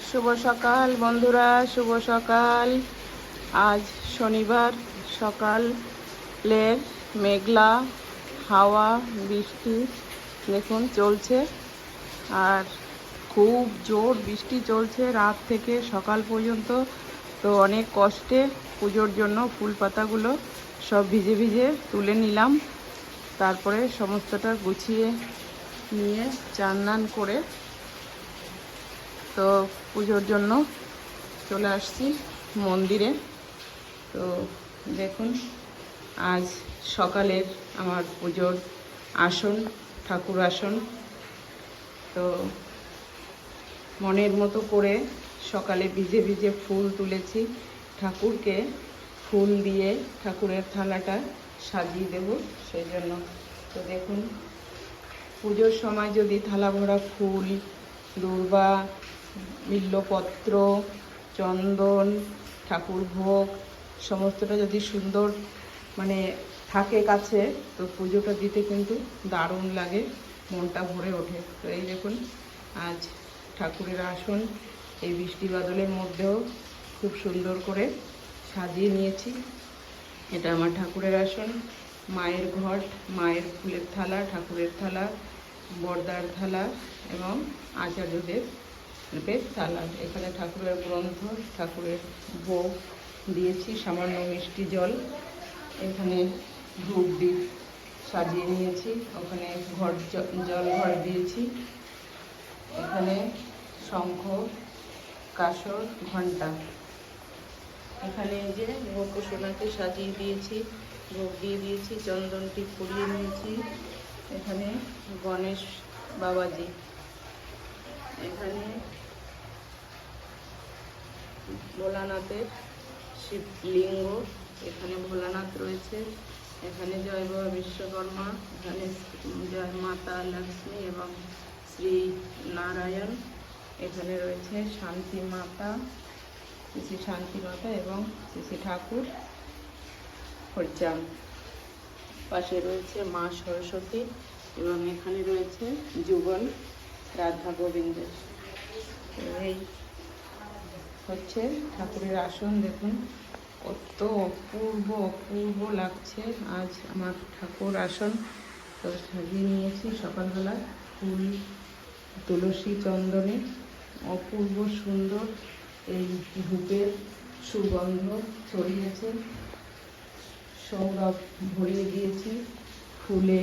শুভ সকাল বন্ধুরা, শুভ সকাল। আজ শনিবার সকালের মেঘলা হাওয়া বৃষ্টি দেখুন চলছে, আর খুব জোর বৃষ্টি চলছে রাত থেকে সকাল পর্যন্ত। তো অনেক কষ্টে পুজোর জন্য ফুল পাতাগুলো সব ভিজে ভিজে তুলে নিলাম, তারপরে সমস্তটা গুছিয়ে নিয়ে চান করে তো পুজোর জন্য চলে আসছি মন্দিরে। তো দেখুন আজ সকালের আমার পুজোর আসন, ঠাকুর আসন। তো মনের মতো করে সকালে ভিজে ভিজে ফুল তুলেছি, ঠাকুরকে ফুল দিয়ে ঠাকুরের থালাটা সাজিয়ে দেব সেই জন্য। তো দেখুন পুজোর সময় যদি থালা ভরা ফুল, দূর্বা, বিল্বপত্র, চন্দন, ঠাকুর ভোগ সমস্তটা যদি সুন্দর থাকে কাছে, তো পুজোটা দিতে কিন্তু দারুণ লাগে, মনটা ভরে ওঠে। তো এই দেখুন আজ ঠাকুরের আসন এই বৃষ্টি বাদলের মধ্যেও খুব সুন্দর করে সাজিয়ে নিয়েছি। এটা আমার ঠাকুরের আসন, মায়ের ঘট, মায়ের ফুলের থালা, ঠাকুরের থালা, বর্দার থালা এবং আচার্যদের থালা। এখানে ঠাকুরের গ্রন্থ, ঠাকুরের ভোগ দিয়েছি, সামান্য মিষ্টি জল, এখানে ধূপ দ্বীপ সাজিয়ে নিয়েছি, ওখানে জল ঘর দিয়েছি, এখানে শঙ্খ, কাসর, ঘণ্টা, এখানে এই যে গোপসোনাকে সাজিয়ে দিয়েছি, ভোগ দিয়ে দিয়েছি, চন্দনটি পরিয়ে নিয়েছি, এখানে গণেশ বাবাজি, এখানে ভোলানাথের শিবলিঙ্গ, এখানে ভোলানাথ রয়েছে, এখানে জয় বাবা বিশ্বকর্মা, এখানে জয় মাতা লক্ষ্মী এবং শ্রী নারায়ণ, এখানে রয়েছে শান্তি মাতা, শ্রী শান্তি মাতা এবং শ্রী ঠাকুর হরিচাম, পাশে রয়েছে মা সরস্বতী এবং এখানে রয়েছে যুগল রাধা গোবিন্দের। এই হচ্ছে ঠাকুরের আসন। দেখুন কত অপূর্ব লাগছে আজ আমার ঠাকুর আসন। তো সাজিয়ে নিয়েছি সকালবেলা ফুল, তুলসী, চন্দনে অপূর্ব সুন্দর এই ধূপের সুগন্ধ ছড়িয়েছে, সৌরভ ভরিয়ে দিয়েছি ফুলে,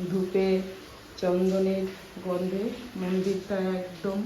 ধূপে, চন্দনের গন্ধে মন্দিরটা একদম